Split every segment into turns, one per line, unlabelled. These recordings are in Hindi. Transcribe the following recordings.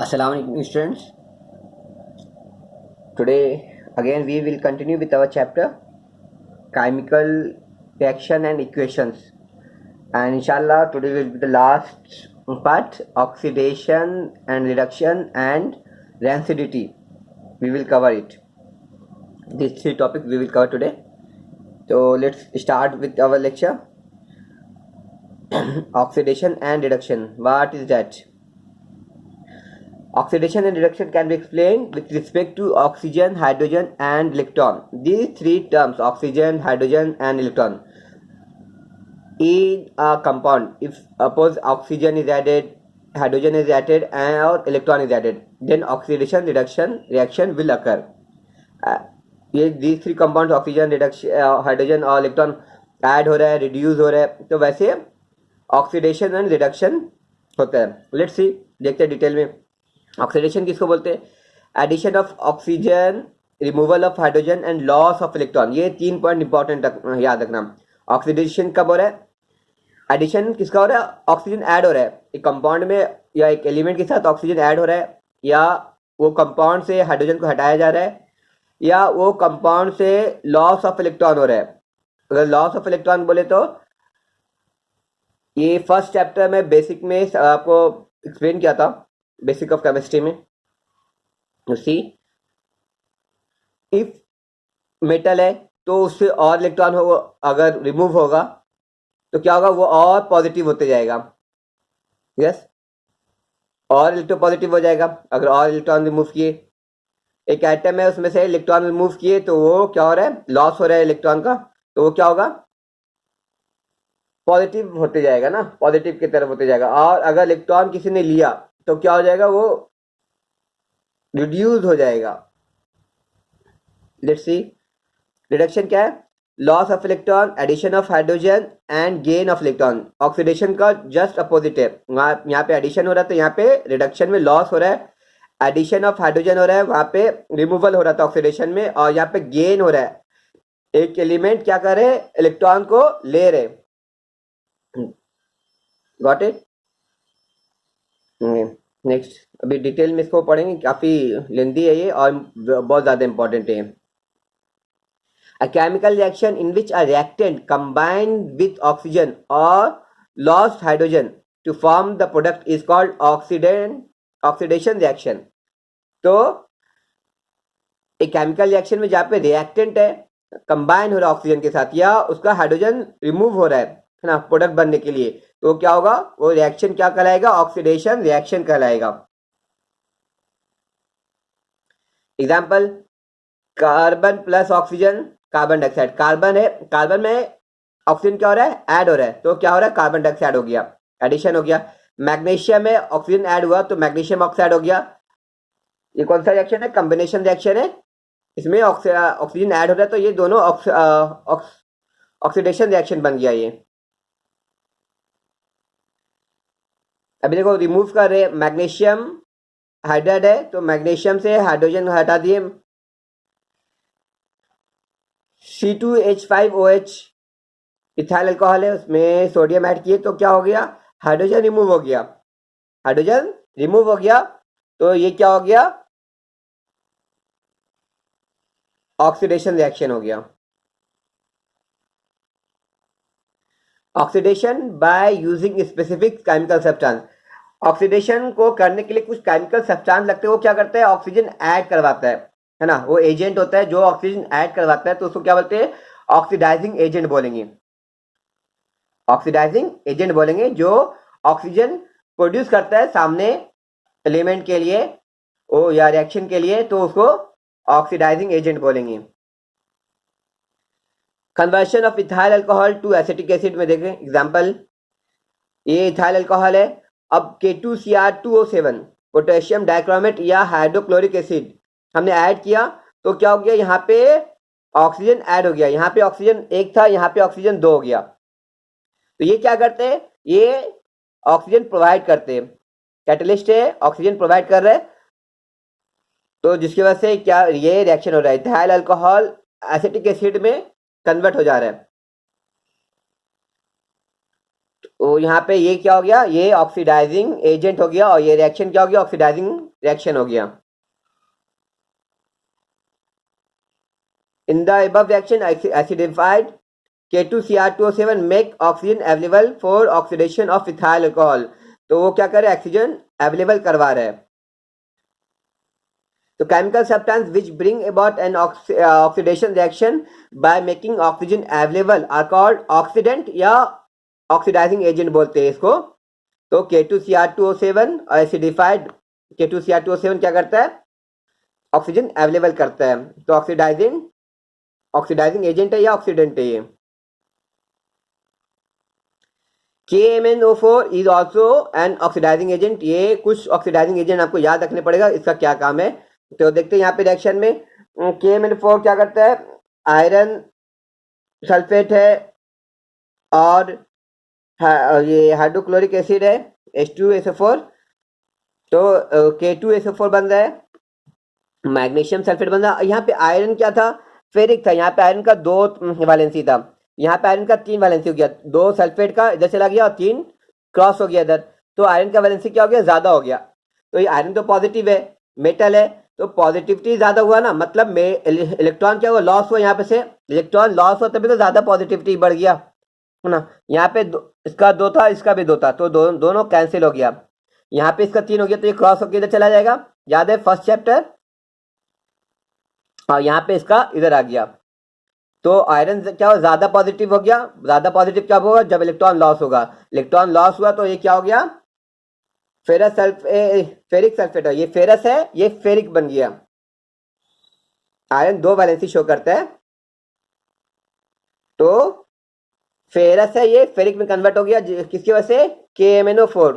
Assalamu alaikum students. Today again we will continue with our chapter chemical reaction and equations, and inshallah today will be the last part, oxidation and reduction and rancidity. We will cover it. These three topics we will cover today. So let's start with our lecture. Oxidation and reduction. What is that? Oxidation and reduction can be explained with respect to oxygen, hydrogen and electron. These three terms, oxygen, hydrogen and electron, in a compound, if suppose oxygen is added, hydrogen is added or electron is added, then oxidation reduction reaction will occur. These three compounds, oxygen, reduction, hydrogen और इलेक्ट्रॉन ऐड हो रहा है, रिड्यूस हो रहा है, तो वैसे ऑक्सीडेशन एंड रिडक्शन होता है. लेट्स सी, देखते हैं डिटेल में. ऑक्सीडेशन किसको बोलते हैं? Addition of oxygen, removal of hydrogen and loss of electron. ये 3 पॉइंट इंपॉर्टेंट याद रखना. ऑक्सीडेशन कब हो रहा है? एडिशन किसका हो रहा है? ऑक्सीजन ऐड हो रहा है एक कंपाउंड में या एक एलिमेंट के साथ ऑक्सीजन ऐड हो रहा है, या वो कंपाउंड से हाइड्रोजन को हटाया जा रहा है, या वो कंपाउंड से लॉस ऑफ इलेक्ट्रॉन हो रहा है. अगर लॉस ऑफ इलेक्ट्रॉन बोले तो ये फर्स्ट चैप्टर में बेसिक में आपको एक्सप्लेन किया था, बेसिक ऑफ केमिस्ट्री में. सी, इफ मेटल है तो उससे और इलेक्ट्रॉन हो, अगर रिमूव होगा तो क्या होगा? वो और पॉजिटिव होते जाएगा. यस, और इलेक्ट्रॉन पॉजिटिव हो जाएगा अगर और इलेक्ट्रॉन रिमूव किए. एक एटम है, उसमें से इलेक्ट्रॉन रिमूव किए तो वो क्या हो रहा है? लॉस हो रहा है इलेक्ट्रॉन का, तो वो क्या होगा? पॉजिटिव होते जाएगा ना, पॉजिटिव की तरफ होते जाएगा. और अगर इलेक्ट्रॉन किसी ने लिया तो क्या हो जाएगा? वो रिड्यूस हो जाएगा. लेट्स सी, रिडक्शन क्या है? Loss of electron, addition of hydrogen and gain of electron. Oxidation का जस्ट अपोजिट है. यहाँ पे एडिशन हो रहा है तो यहाँ पे रिडक्शन में लॉस हो रहा है. एडिशन ऑफ हाइड्रोजन हो रहा है, वहां पे रिमूवल हो रहा था ऑक्सीडेशन में, और यहाँ पे गेन हो रहा है. एक एलिमेंट क्या कर रहे? इलेक्ट्रॉन को ले रहे. Got it? नेक्स्ट, अभी डिटेल में इसको पढ़ेंगे, काफी लेंदी है ये और बहुत ज्यादा इंपॉर्टेंट है. A chemical reaction in which a reactant combined with oxygen or lost hydrogen to form the product is called oxidation reaction. तो एक केमिकल रिएक्शन में जहाँ पे रिएक्टेंट है, कंबाइन हो रहा है ऑक्सीजन के साथ, या उसका हाइड्रोजन रिमूव हो रहा है ना प्रोडक्ट बनने के लिए, तो क्या होगा? वो रिएक्शन क्या कहलाएगा? ऑक्सीडेशन रिएक्शन कहलाएगा. Example, carbon plus oxygen, carbon dioxide. Carbon है, कार्बन में ऑक्सीजन क्या हो रहा है? ऐड हो रहा है, तो क्या हो रहा है? कार्बन डाइऑक्साइड हो गया, एडिशन हो गया. मैग्नीशियम में ऑक्सीजन ऐड हुआ तो मैग्नीशियम ऑक्साइड हो गया. ये कौन सा रिएक्शन है? कॉम्बिनेशन रिएक्शन है. इसमें ऑक्सीजन ऐड हो रहा है तो ये दोनों ऑक्सीडेशन रिएक्शन बन गया. ये अभी देखो, रिमूव कर रहे, मैग्नीशियम हाइड्राइड है तो मैग्नीशियम से हाइड्रोजन हटा दिए, C2H5OH इथाइल अल्कोहल है, उसमें सोडियम ऐड किए तो क्या हो गया? हाइड्रोजन रिमूव हो गया. हाइड्रोजन रिमूव हो गया तो ये क्या हो गया? ऑक्सीडेशन रिएक्शन हो गया. Oxidation by using specific chemical substance. Oxidation को करने के लिए कुछ केमिकल सब्सटेंस लगते हैं. वो क्या करता है? ऑक्सीजन ऐड करवाता है ना. वो एजेंट होता है जो ऑक्सीजन ऐड करवाता है, तो उसको क्या बोलते हैं? ऑक्सीडाइजिंग एजेंट बोलेंगे. ऑक्सीडाइजिंग एजेंट बोलेंगे जो ऑक्सीजन प्रोड्यूस करता है सामने एलिमेंट के लिए ओ या रिएक्शन के लिए, तो उसको ऑक्सीडाइजिंग एजेंट बोलेंगे. Conversion of ethyl alcohol to acetic acid में देखें एग्जांपल, ये इथाइल अल्कोहल है. अब K2Cr2O7 पोटेशियम डाइक्रोमेट या हाइड्रोक्लोरिक एसिड हमने ऐड किया तो क्या हो गया? यहाँ पे ऑक्सीजन ऐड हो गया. यहाँ पे ऑक्सीजन एक था, यहाँ पे ऑक्सीजन 2 हो गया. तो ये क्या करते हैं? ये ऑक्सीजन प्रोवाइड करते हैं. कैटलिस्ट है, ऑक्सीजन प्रोवाइड कर रहे हैं, तो जिसकी वजह से क्या ये रिएक्शन हो रहा है? इथाइल अल्कोहल एसिटिक एसिड में कन्वर्ट हो जा रहा है. तो यहाँ पे ये क्या हो गया, ये ऑक्सीडाइजिंग एजेंट हो गया और ये रिएक्शन क्या हो गया, ऑक्सीडाइजिंग रिएक्शन हो गया. In the above reaction acidified K2Cr2O7 make oxygen available for oxidation of ethyl alcohol. तो वो क्या कर रहा है, ऑक्सीजन अवेलेबल करवा रहा है. तो chemical substance which bring about an oxidation reaction by making oxygen available are called oxidant या oxidizing agent बोलते हैं इसको. तो K2Cr2O7 और acidified K2Cr2O7 क्या करता है, ऑक्सीजन अवेलेबल करता है. तो ऑक्सीडाइजिंग एजेंट है या ऑक्सीडेंट है ये. KMnO4 is also an oxidising agent. ये कुछ ऑक्सीडाइजिंग एजेंट आपको याद रखने पड़ेगा, इसका क्या काम है. तो देखते हैं यहाँ पे रिएक्शन में KMnO4 क्या करता है, आयरन सल्फेट है और ये हाइड्रोक्लोरिक एसिड है H2SO4. तो K2SO4 बन रहा है, मैग्नीशियम सल्फेट बन रहा है. यहाँ पे आयरन क्या था, फेरिक था. यहाँ पे आयरन का 2 वैलेंसी था, यहाँ पे आयरन का 3 वैलेंसी हो गया. 2 सल्फेट का इधर चला गया और 3 क्रॉस हो गया इधर. तो आयरन का वैलेंसी क्या हो गया, ज्यादा हो गया. तो ये आयरन तो पॉजिटिव है, मेटल है, तो पॉजिटिविटी ज्यादा हुआ ना, मतलब इलेक्ट्रॉन क्या हुआ, लॉस हुआ. यहाँ पे से इलेक्ट्रॉन लॉस हुआ तभी तो ज्यादा पॉजिटिविटी बढ़ गया है ना. यहाँ पे इसका 2 था, इसका भी 2 था, तो दोनों कैंसिल हो गया. यहाँ पे इसका 3 हो गया तो ये क्रॉस होकर इधर चला जाएगा. याद है फर्स्ट चैप्टर. और यहाँ पे इसका इधर आ गया. तो आयरन क्या हो, ज्यादा पॉजिटिव हो गया. ज्यादा पॉजिटिव क्या होगा, जब इलेक्ट्रॉन लॉस होगा. इलेक्ट्रॉन लॉस हुआ तो ये क्या हो गया, फेरिक सल्फेट है. ये फेरस है, ये फेरिक बन गया. आयरन 2 वैलेंसी शो करता है, तो फेरस है, ये फेरिक में कन्वर्ट हो गया. किसकी वजह से, KMnO4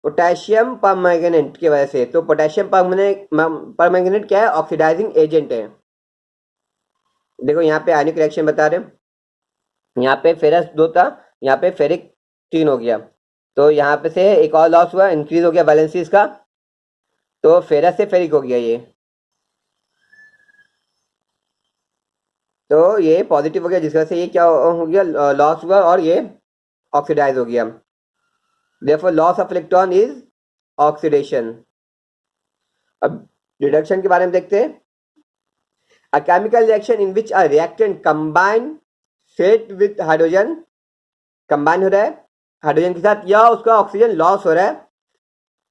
पोटेशियम परमैंगनेट की वजह से. तो पोटेशियम परमैंगनेट क्या है, ऑक्सीडाइजिंग एजेंट है. देखो यहाँ पे आयनिक रिएक्शन बता रहे हैं. यहाँ पे फेरस 2 था, यहाँ पे फेरिक 3 हो गया. तो यहाँ पे से एक और लॉस हुआ, इंक्रीज हो गया वैलेंसी इसका. तो फेरस से फेरिक हो गया ये. तो ये पॉजिटिव हो गया, जिसकी वजह से ये क्या हो गया, लॉस हुआ और ये ऑक्सीडाइज हो गया. Therefore, loss of electron is oxidation. अब रिडक्शन के बारे में देखते हैं. A chemical reaction in which a reactant combine state with hydrogen, combine हो रहा है हाइड्रोजन के साथ, या उसका ऑक्सीजन लॉस हो रहा है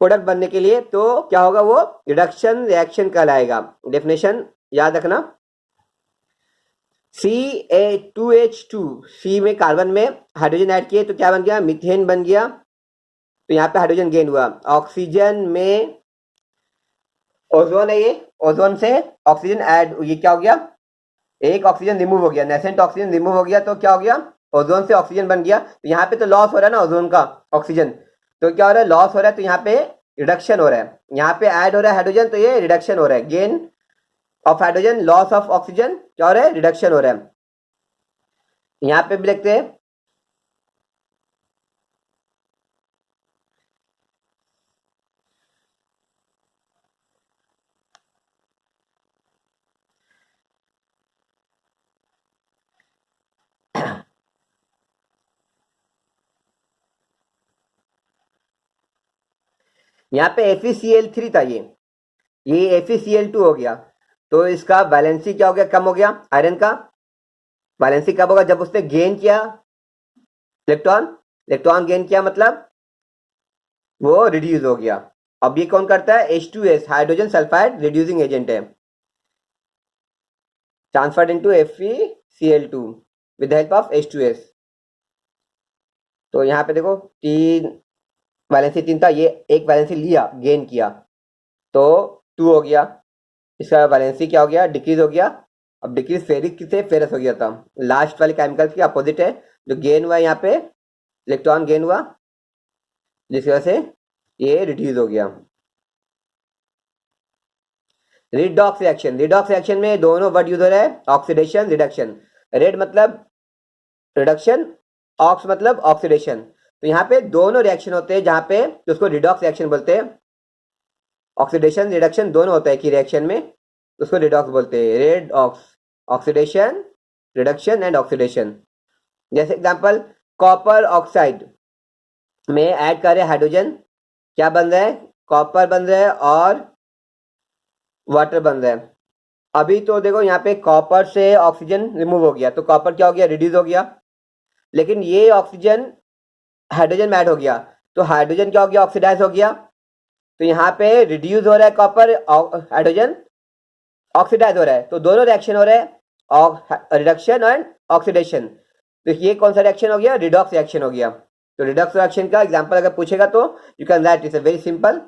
प्रोडक्ट बनने के लिए, तो क्या होगा, वो रिडक्शन रिएक्शन कहलाएगा. डेफिनेशन याद रखना. CA2H2, C में कार्बन में हाइड्रोजन ऐड किए तो क्या बन गया, मीथेन बन गया. तो यहाँ पे हाइड्रोजन गेन हुआ. ऑक्सीजन में ओजोन है, ये ओजोन से ऑक्सीजन ऐड, ये क्या हो गया, एक ऑक्सीजन रिमूव हो गया, नेसेंट ऑक्सीजन रिमूव हो गया. तो क्या हो गया, ओजोन से ऑक्सीजन बन गया. तो यहाँ पे तो लॉस हो रहा है ना ओजोन का ऑक्सीजन, तो क्या हो रहा है, लॉस हो रहा है. तो यहाँ पे रिडक्शन हो रहा है, यहाँ पे ऐड हो रहा है हाइड्रोजन, तो ये रिडक्शन हो रहा है. Gain of hydrogen, loss of oxygen, क्या हो रहा है, रिडक्शन हो रहा है. यहाँ पे भी देखते हैं. यहाँ पे FeCl3 था, ये FeCl2 हो गया. तो इसका वैलेंसी क्या हो गया, कम हो गया. आयरन का वैलेंसी कब होगा, जब उसने गेन किया इलेक्ट्रॉन गेन किया, मतलब वो रिड्यूस हो गया. अब ये कौन करता है, H2S hydrogen sulphide reducing agent है, transferred into FeCl2 with help of H2S. तो यहाँ पे देखो 3 वैलेंसी 3 था, ये एक वैलेंसी लिया, गेन किया, तो 2 हो गया. इसका वैलेंसी क्या हो गया, डिक्रीज हो गया. अब डिक्रीज फेरिक से फेरस हो गया था. लास्ट वाले केमिकल्स के अपोजिट है. जो गेन हुआ यहाँ पे इलेक्ट्रॉन गेन हुआ, जिसकी वजह से ये रिड्यूस हो गया. रिडॉक्स रिएक्शन में दोनों वर्ड यूज हो रहा है, ऑक्सीडेशन रिडक्शन. रेड मतलब रिडक्शन, ऑक्स मतलब ऑक्सीडेशन. तो यहाँ पे दोनों रिएक्शन होते हैं जहां पे उसको रिडॉक्स रिएक्शन बोलते हैं. ऑक्सीडेशन रिडक्शन दोनों होता है कि रिएक्शन में, उसको रिडॉक्स बोलते हैं. Red ox, oxidation, reduction and oxidation. जैसे एग्जांपल कॉपर ऑक्साइड, में ऐड कर रहे हैं हाइड्रोजन, क्या बन रहा है, कॉपर बन रहा है और वाटर बन रहा है। अभी तो देखो यहाँ पे कॉपर से ऑक्सीजन रिमूव हो गया, तो कॉपर क्या हो गया, रिड्यूस हो गया, लेकिन ये ऑक्सीजन हाइड्रोजन में ऐड हो गया, तो हाइड्रोजन क्या हो गया, ऑक्सीडाइज हो गया। तो यहाँ पे रिड्यूस हो रहा है कॉपर, हाइड्रोजन ऑक्सीडाइज हो रहा है, तो दोनों रिएक्शन हो रहे हैं, रिडक्शन एंड ऑक्सीडेशन। तो ये कौन सा रिएक्शन हो गया, रिडॉक्स रिएक्शन हो गया। तो रिडॉक्स रिएक्शन का एग्जांपल अगर पूछेगा तो you can write, it's very simple.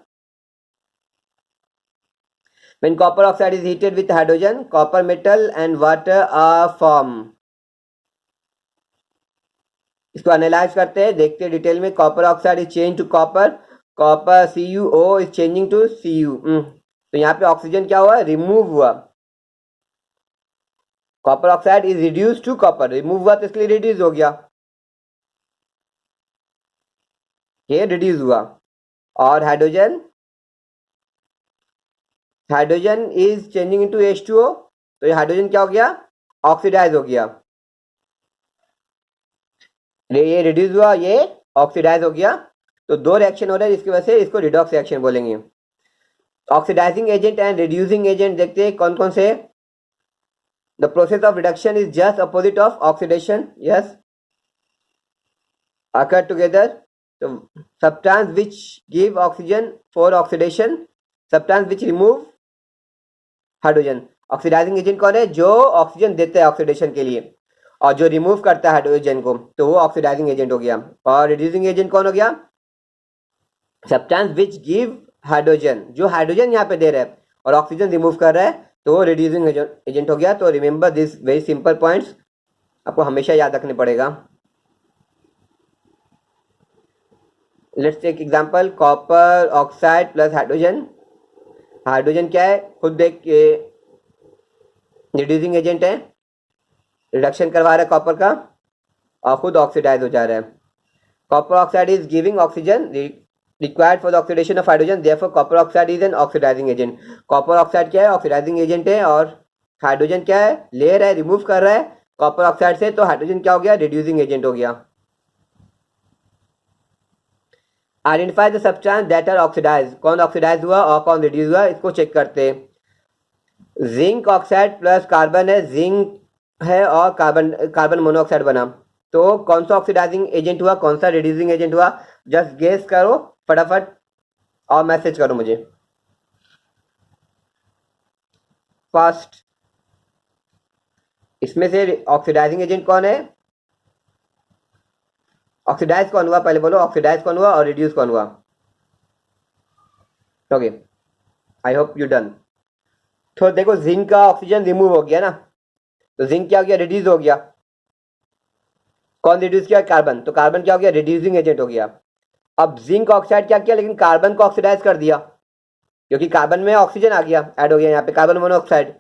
When copper oxide is heated with hydrogen, copper metal and water are formed. इसको एनालाइज करते हैं, देखते हैं डिटेल में। Copper oxide is change to copper, copper CuO is changing to Cu। तो यहाँ पे ऑक्सीजन क्या हुआ, रिमूव हुआ। Copper oxide is reduce to copper, remove हुआ तो इसलिए रिड्यूस हो गया, ये रिड्यूस हुआ। और hydrogen, hydrogen is changing into H2O, तो ये हाइड्रोजन क्या हो गया, ऑक्सीडाइज हो गया। ये रिड्यूस हुआ, ये ऑक्सीडाइज हो गया। तो दो रिएक्शन हो रहे हैं जिसकी वजह से इसको रिडॉक्स रिएक्शन बोलेंगे। Oxidising agent and reducing agent देखते हैं कौन कौन से। The process of reduction is just opposite of oxidation, yes, occur together. So substance which give oxygen for oxidation, substance which remove hydrogen. Oxidising agent कौन है, जो ऑक्सीजन देता है ऑक्सीडेशन के लिए, और जो रिमूव करता है हाइड्रोजन को, तो वो ऑक्सीडाइजिंग एजेंट हो गया। और रिड्यूसिंग एजेंट कौन हो गया, सब्सटेंस विच गिव हाइड्रोजन, जो हाइड्रोजन यहाँ पे दे रहा है और ऑक्सीजन रिमूव कर रहा है, तो वो रिड्यूसिंग एजेंट हो गया। तो remember this very simple points, आपको हमेशा याद रखने पड़ेगा। Let's take example, copper oxide plus hydrogen. Hydrogen क्या है, खुद देख के रिड्यूसिंग एजेंट है, रिडक्शन करवा रहा है कॉपर का, और खुद ऑक्सीडाइज हो जा रहा है। Copper oxide is giving oxygen required for the oxidation of hydrogen, therefore copper oxide is an oxidising agent. Copper oxide क्या है, ऑक्सीडाइजिंग एजेंट है, और हाइड्रोजन क्या है, ले रहा है, रिमूव कर रहा है कॉपर ऑक्साइड से, तो हाइड्रोजन क्या हो गया, रिड्यूसिंग एजेंट हो गया। Identify the substance that are oxidise, कौन ऑक्सीडाइज हुआ और कौन रिड्यूस हुआ, इसको चेक करते हैं। जिंक ऑक्साइड प्लस कार्बन है, जिंक है और कार्बन मोनोऑक्साइड बना, तो कौन सा ऑक्सीडाइजिंग एजेंट हुआ, कौन सा रिड्यूसिंग एजेंट हुआ, जस्ट गेस करो फटाफट और मैसेज करो मुझे फास्ट। इसमें से ऑक्सीडाइजिंग एजेंट कौन है, ऑक्सीडाइज कौन हुआ, पहले बोलो ऑक्सीडाइज कौन हुआ और रिड्यूस कौन हुआ। Okay, I hope you done. तो देखो जिंक का ऑक्सीजन रिमूव हो गया ना, तो जिंक क्या हो गया, रिड्यूस हो गया। कौन रिड्यूस किया, कार्बन, तो कार्बन क्या हो गया, रिड्यूसिंग एजेंट हो गया। अब जिंक ऑक्साइड क्या किया, लेकिन कार्बन को ऑक्सीडाइज कर दिया, क्योंकि कार्बन में ऑक्सीजन आ गया, ऐड हो गया यहाँ पे कार्बन मोनोऑक्साइड,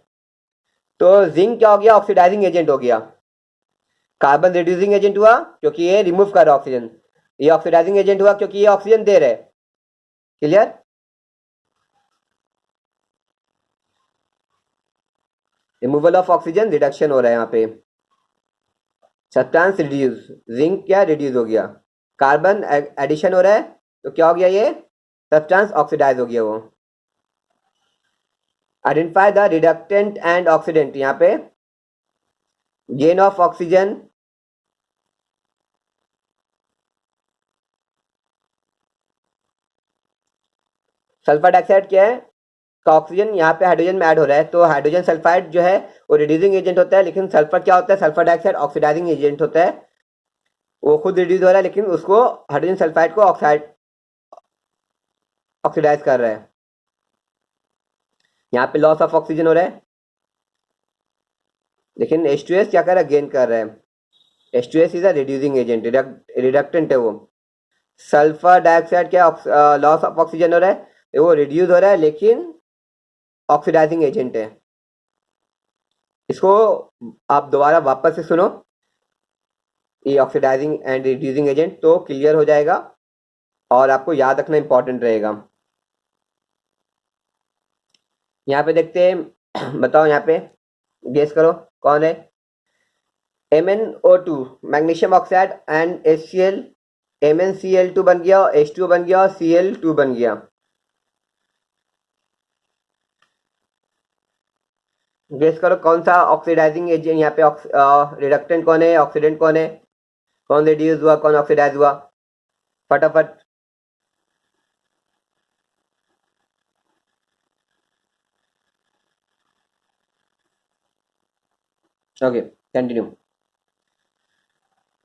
तो जिंक क्या हो गया, ऑक्सीडाइजिंग एजेंट हो गया। कार्बन रिड्यूसिंग एजेंट हुआ क्योंकि ये रिमूव कर रहा है ऑक्सीजन, ये ऑक्सीडाइजिंग एजेंट हुआ क्योंकि ये ऑक्सीजन दे रहे। Clear, removal of oxygen, reduction हो रहा है यहाँ पे। सब्सटेंस रिड्यूस, जिंक क्या रिड्यूस हो गया, कार्बन एडिशन हो रहा है, तो क्या हो गया, ये सब्सटेंस ऑक्सीडाइज हो गया वो। Identify the reductant and oxidant, यहाँ पे gain of oxygen, sulphur dioxide क्या है, तो ऑक्सीजन यहाँ पे हाइड्रोजन में ऐड हो रहा है, तो हाइड्रोजन सल्फाइड जो है वो रिड्यूसिंग एजेंट होता है, लेकिन सल्फर क्या होता है, सल्फर डाइऑक्साइड ऑक्सीडाइजिंग एजेंट होता है। वो खुद रिड्यूस हो रहा है, लेकिन उसको हाइड्रोजन सल्फाइड को ऑक्सीडाइज कर रहा है। यहाँ पे लॉस ऑफ ऑक्सीजन हो रहा है, लेकिन H2S क्या कर रहा है, गेन कर रहा है। H2S is a reducing agent, reductant है वो। सल्फर डाइऑक्साइड क्या, लॉस ऑफ ऑक्सीजन हो रहा है, वो रिड्यूस हो रहा है, लेकिन ऑक्सीडाइजिंग एजेंट है। इसको आप दोबारा वापस से सुनो, ये ऑक्सीडाइजिंग एंड रिड्यूसिंग एजेंट, तो क्लियर हो जाएगा और आपको याद रखना इंपॉर्टेंट रहेगा। यहाँ पे देखते हैं, बताओ यहाँ पे गेस करो कौन है। MnO2 magnesium oxide and HCl MnCl2 बन गया, H2O बन गया और Cl2 बन गया। गेस करो कौन सा ऑक्सीडाइजिंग एजेंट यहाँ पे, रिडक्टेंट कौन है, ऑक्सीडेंट कौन है, कौन रिड्यूस हुआ, कौन ऑक्सीडाइज हुआ, फटाफट। Okay, continue.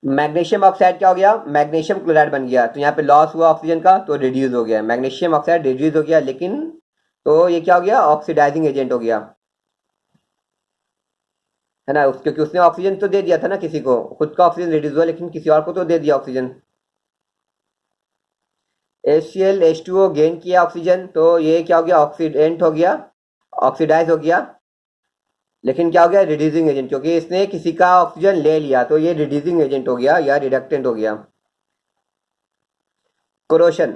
मैग्नीशियम ऑक्साइड क्या हो गया, मैग्नीशियम क्लोराइड बन गया। तो यहाँ पे लॉस हुआ ऑक्सीजन का, तो रिड्यूस हो गया, मैग्नीशियम ऑक्साइड रिड्यूस हो गया, लेकिन तो ये क्या हो गया, ऑक्सीडाइजिंग एजेंट हो गया, है ना, क्योंकि उसने ऑक्सीजन तो दे दिया था ना किसी को, खुद का ऑक्सीजन रिड्यूस हुआ लेकिन किसी और को तो दे दिया ऑक्सीजन। HCl H2O गेन किया ऑक्सीजन, तो ये क्या हो गया, ऑक्सीडेंट हो गया, ऑक्सीडाइज हो गया, लेकिन क्या हो गया, रिड्यूसिंग एजेंट, क्योंकि इसने किसी का ऑक्सीजन ले लिया तो ये रिड्यूसिंग एजेंट हो गया या रिडक्टेंट हो गया। कोरोशन,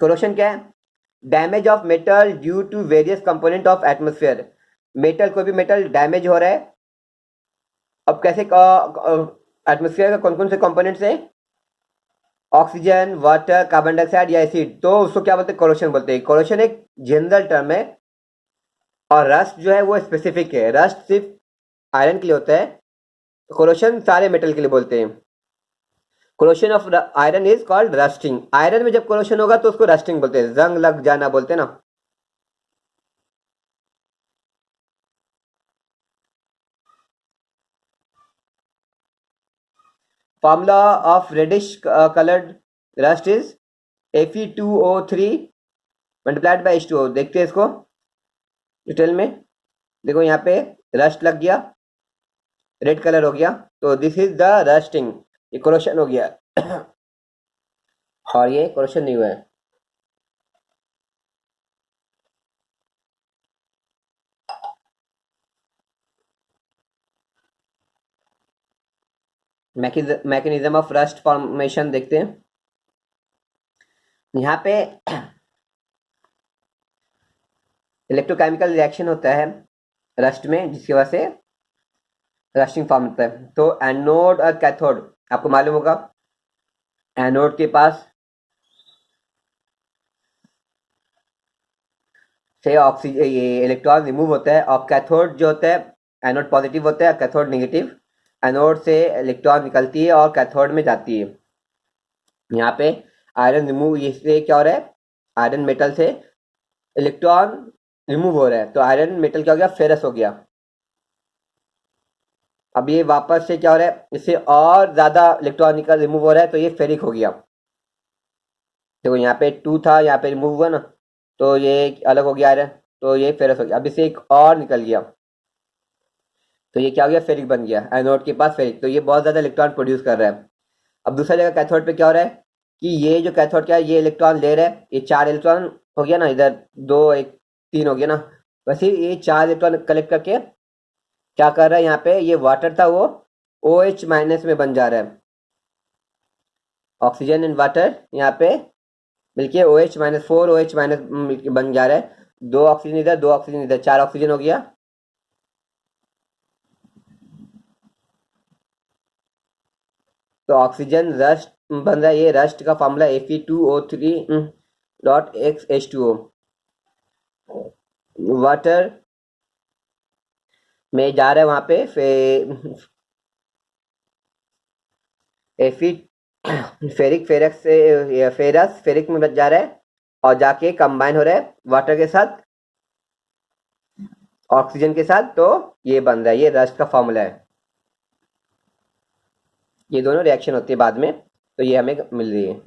कोरोशन क्या है, damage of metal due to various component of atmosphere. Metal, कोई भी मेटल डैमेज हो रहा है, अब कैसे, एटमोस्फेयर का कौन कौन से कंपोनेंट्स है, ऑक्सीजन, वाटर, कार्बन डाइऑक्साइड या एसिड, तो उसको क्या बोलते हैं, कोरोशन बोलते हैं। कोरोशन एक जनरल टर्म है और रस्ट जो है वो स्पेसिफिक है। रस्ट सिर्फ आयरन के लिए होता है, कोरोशन सारे मेटल के लिए बोलते हैं। Corrosion of iron is called rusting. Iron में जब कोरोशन होगा तो उसको रस्टिंग बोलते हैं, जंग लग जाना बोलते हैं ना। Formula of reddish coloured rust is Fe2O3 multiplied by H2O। देखते हैं इसको डिटेल में। देखो यहाँ पे रस्ट लग गया, रेड कलर हो गया, तो दिस इज द रस्टिंग, ये कोरोशन हो गया और ये कोरोशन नहीं हुआ है। मैकेनिज्म ऑफ रस्ट फॉर्मेशन देखते हैं। यहाँ पे इलेक्ट्रोकेमिकल रिएक्शन होता है रस्ट में, जिसकी वजह से रस्टिंग फॉर्म होता है। तो एनोड और कैथोड आपको मालूम होगा, एनोड के पास से ऑक्सीजन, ये इलेक्ट्रॉन रिमूव होता है, और कैथोड जो होता है, एनोड पॉजिटिव होता है, कैथोड नेगेटिव। एनोड से इलेक्ट्रॉन निकलती है और कैथोड में जाती है। यहाँ पे आयरन रिमूव, इससे क्या हो रहा है, आयरन मेटल से इलेक्ट्रॉन रिमूव हो रहा है, तो आयरन मेटल क्या हो गया, फेरस हो गया। अब ये वापस से क्या हो रहा है, इससे और ज्यादा इलेक्ट्रॉन निकल रिमूव हो रहा है, तो ये फेरिक हो गया। देखो यहाँ पे 2 था, यहाँ पे रिमूव हुआ ना, तो ये अलग हो गया आयरन, तो ये फेरस हो गया। अब इससे एक और निकल गया, तो ये क्या हो गया, फेरिक बन गया, एनोड के पास फेरिक, तो ये बहुत ज्यादा इलेक्ट्रॉन प्रोड्यूस कर रहा है। अब दूसरा जगह कैथोड पे क्या हो रहा है कि ये जो कैथोड क्या है, ये इलेक्ट्रॉन ले रहा है, ये 4 इलेक्ट्रॉन हो गया ना, इधर 2 1 3 हो गया ना, वैसे ये 4 इलेक्ट्रॉन कलेक्ट करके क्या कर रहा है, यहाँ पे ये वाटर था वो OH माइनस में बन जा रहा है। ऑक्सीजन एंड वाटर यहाँ पे मिलके OH माइनस 4 OH माइनस बन जा रहा है, 2 ऑक्सीजन इधर 2 ऑक्सीजन इधर, 4 ऑक्सीजन हो गया। तो ऑक्सीजन रस्ट बन रहा है, ये रस्ट का फॉर्मूला Fe2O3.XH2O। वाटर में जा रहा है वहां पे फेरिक, फेरक से फेरस फेरिक में बच जा रहा है और जाके कंबाइन हो रहा है वाटर के साथ, ऑक्सीजन के साथ, तो ये बन रहा है, ये रस्ट का फॉर्मूला है। ये दोनों रिएक्शन होती है बाद में, तो ये हमें मिल रही है।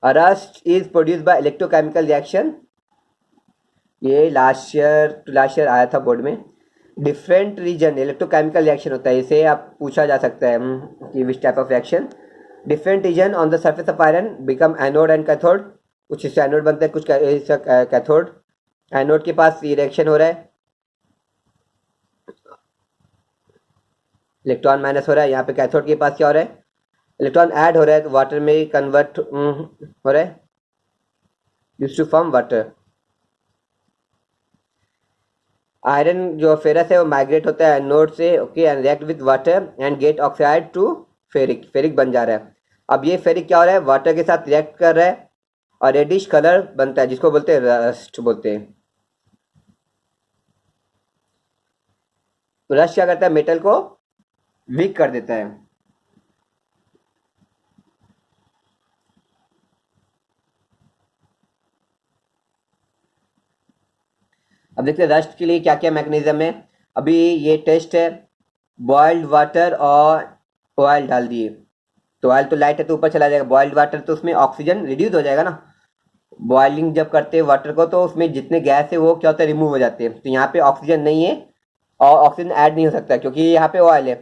Rust is produce by electrochemical reaction, ये लास्ट ईयर आया था बोर्ड में। डिफरेंट रीजन इलेक्ट्रोकेमिकल रिएक्शन होता है, इसे आप पूछा जा सकता है कि which type of reaction. Different region on the surface of iron become anode and cathode, कुछ इससे एनोड बनता है, कुछ कैथोड। एनोड के पास ये रिएक्शन हो रहा है, इलेक्ट्रॉन माइनस हो रहा है, यहाँ पे कैथोड के पास क्या हो रहा है, इलेक्ट्रॉन ऐड हो रहा है, तो वाटर में कन्वर्ट हो रहा है, used to form water. Iron जो फेरस है वो माइग्रेट होता है एनोड से, okay, and react with water and get oxide to ferric, ferric बन जा रहा है। अब ये फेरिक क्या हो रहा है, वाटर के साथ रिएक्ट कर रहा है और रेडिश कलर बनता है जिसको बोलते हैं रस्ट बोलते हैं। रस्ट क्या करता है, मेटल को वीक कर देता है। अब देखते हैं रस्ट के लिए क्या क्या मैकेनिज्म है। अभी ये टेस्ट है, बॉइल्ड वाटर और ऑयल डाल दिए, तो ऑयल तो लाइट है तो ऊपर चला जाएगा, बॉइल्ड वाटर तो उसमें ऑक्सीजन रिड्यूस हो जाएगा ना। बॉइलिंग जब करते हैं वाटर को तो उसमें जितने गैस है वो क्या होता है, रिमूव हो जाते हैं, तो यहाँ पे ऑक्सीजन नहीं है और ऑक्सीजन ऐड नहीं हो सकता क्योंकि यहाँ पे ऑयल है।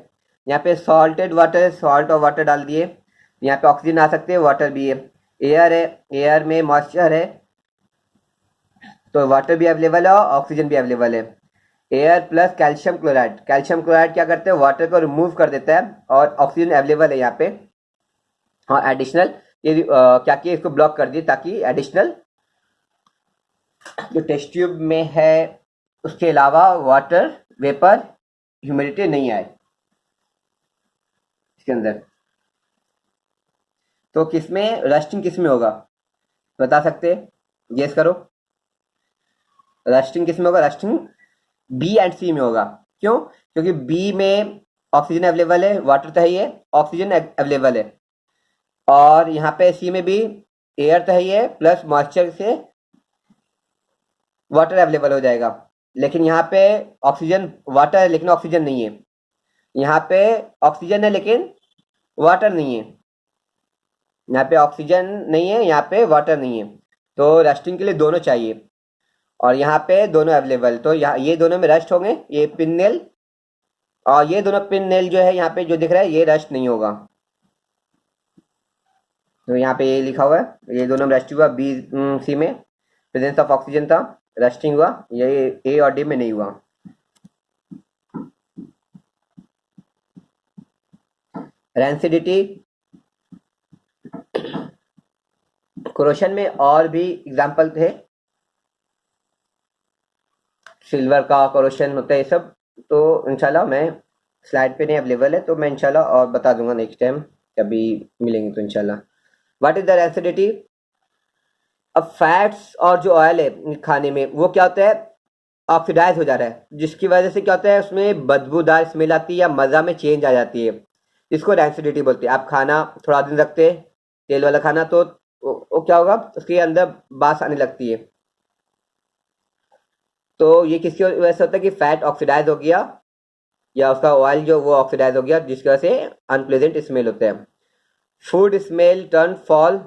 यहाँ पे सॉल्टेड वाटर है, सॉल्ट और वाटर डाल दिए, यहाँ पे ऑक्सीजन आ सकते हैं, वाटर भी है। एयर है, एयर में मॉइस्चर है तो वाटर भी अवेलेबल है और ऑक्सीजन भी अवेलेबल है। Air plus calcium chloride, calcium chloride क्या करते हैं, वाटर को रिमूव कर देता है और ऑक्सीजन अवेलेबल है यहाँ पे। और एडिशनल ये क्या किया, इसको ब्लॉक कर दिए ताकि एडिशनल जो टेस्ट ट्यूब में है उसके अलावा वाटर वेपर ह्यूमिडिटी नहीं आए इसके अंदर। तो किसमें रस्टिंग किसमें होगा बता सकते, गेस करो, रस्टिंग किसमें होगा, रस्टिंग बी एंड सी में होगा। क्यों, क्योंकि बी में ऑक्सीजन अवेलेबल है, वाटर तो है, ऑक्सीजन अवेलेबल है, और यहाँ पे सी में भी एयर तो है प्लस मॉइस्चर से वाटर अवेलेबल हो जाएगा। लेकिन यहाँ पे ऑक्सीजन, वाटर है लेकिन ऑक्सीजन नहीं है, यहाँ पे ऑक्सीजन है लेकिन वाटर नहीं है, यहाँ पे ऑक्सीजन नहीं है, यहाँ पे वाटर नहीं है, तो रस्टिंग के लिए दोनों चाहिए और यहाँ पे दोनों अवेलेबल। तो यहाँ ये दोनों में रस्ट होंगे, ये पिन नेल और ये दोनों पिन नेल जो है यहाँ पे जो दिख रहा है ये रस्ट नहीं होगा। तो यहाँ पे ये लिखा हुआ है, ये दोनों में रस्ट हुआ, बी सी में प्रेजेंस ऑफ ऑक्सीजन था, रस्टिंग हुआ, ये ए और डी में नहीं हुआ। रेंसिडिटी, क्रोशन में और भी एग्जाम्पल थे, सिल्वर का क्रोशन होता है ये सब, तो इंशाल्लाह मैं स्लाइड पे नहीं अवेलेबल है तो मैं इंशाल्लाह और बता दूंगा नेक्स्ट टाइम कभी मिलेंगे तो इंशाल्लाह। व्हाट इज द रेंसिडिटी, अब फैट्स और जो ऑयल है खाने में वो क्या होता है, ऑक्सीडाइज हो जा रहा है, जिसकी वजह से क्या होता है उसमें बदबूदार स्मेल आती है या मज़ा में चेंज आ जाती है, इसको रेंसिडिटी बोलते हैं। आप खाना थोड़ा दिन रखते हैं तेल वाला खाना तो वो क्या होगा, उसके अंदर बास आने लगती है। तो ये किसकी वजह से होता है कि फैट ऑक्सीडाइज हो गया या उसका ऑयल जो वो ऑक्सीडाइज हो गया जिसकी वजह से अनप्लेजेंट स्मेल होता है। फूड स्मेल टर्न फॉल,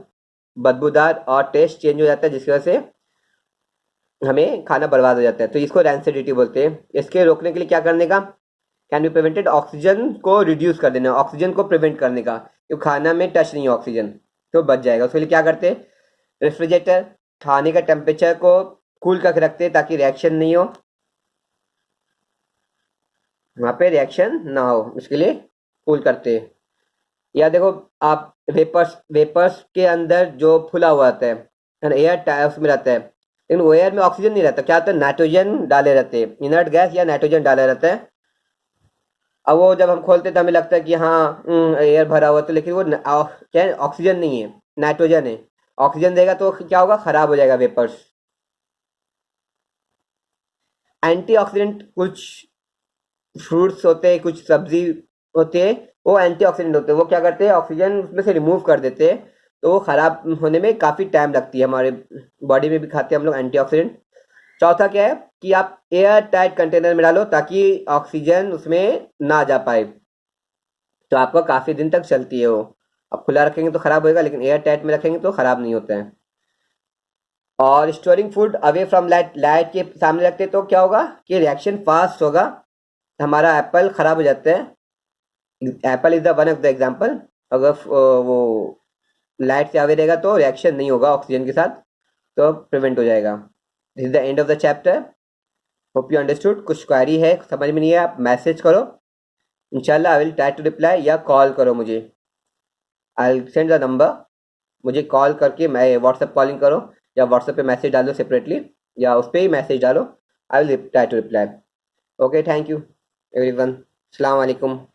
बदबूदार और टेस्ट चेंज हो जाता है जिसकी वजह से हमें खाना बर्बाद हो जाता है, तो इसको रेंसिडिटी बोलते हैं। इसके रोकने के लिए क्या करने का, कैन बी प्रिवेंटेड, ऑक्सीजन को रिड्यूस कर देना, ऑक्सीजन को प्रिवेंट करने का, क्योंकि खाना में टच नहीं है ऑक्सीजन तो बच जाएगा। उसके लिए क्या करते हैं, रेफ्रिजरेटर खाने का टेम्परेचर को कूल करके रखते हैं ताकि रिएक्शन नहीं हो, वहाँ पे रिएक्शन ना हो उसके लिए कूल करते हैं। या देखो आप वेपर्स, वेपर्स के अंदर जो फुला हुआ आता है एयर टाइप्स में रहता है, लेकिन वो एयर में ऑक्सीजन नहीं रहता, क्या होता है नाइट्रोजन डाले रहते हैं, इनर्ट गैस या नाइट्रोजन डाले रहता है। अब वो जब हम खोलते तो हमें लगता है कि हाँ एयर भरा हुआ, तो लेकिन वो क्या है, ऑक्सीजन नहीं है, नाइट्रोजन है। ऑक्सीजन देगा तो क्या होगा, खराब हो जाएगा वेपर्स। एंटीऑक्सीडेंट कुछ फ्रूट्स होते हैं, कुछ सब्जी होते हैं, वो एंटीऑक्सीडेंट होते हैं, वो क्या करते हैं ऑक्सीजन उसमें से रिमूव कर देते हैं, तो वो खराब होने में काफ़ी टाइम लगती है, हमारे बॉडी में भी खाते हैं हम लोग एंटीऑक्सीडेंट। चौथा क्या है कि आप एयर टाइट कंटेनर में डालो ताकि ऑक्सीजन उसमें ना जा पाए, तो आपको काफ़ी दिन तक चलती है वो। आप खुला रखेंगे तो ख़राब होएगा लेकिन एयर टाइट में रखेंगे तो ख़राब नहीं होता है। और storing food away from light, light के सामने रखते तो क्या होगा कि रिएक्शन फास्ट होगा, हमारा एप्पल ख़राब हो जाता है। Apple is the one of the example, अगर वो लाइट से अवे रहेगा तो रिएक्शन नहीं होगा ऑक्सीजन के साथ, तो प्रिवेंट हो जाएगा। This is the end of the chapter, hope you understood. कुछ क्वारी है समझ में नहीं है आप मैसेज करो, इंशाल्लाह I will try to reply, या कॉल करो मुझे, I will send the number, मुझे कॉल करके मैं व्हाट्सएप कॉलिंग करो या व्हाट्सएप पे मैसेज डालो सेपरेटली या उस पर ही मैसेज डालो, I will try to reply. Okay, thank you everyone. Assalamu alaikum.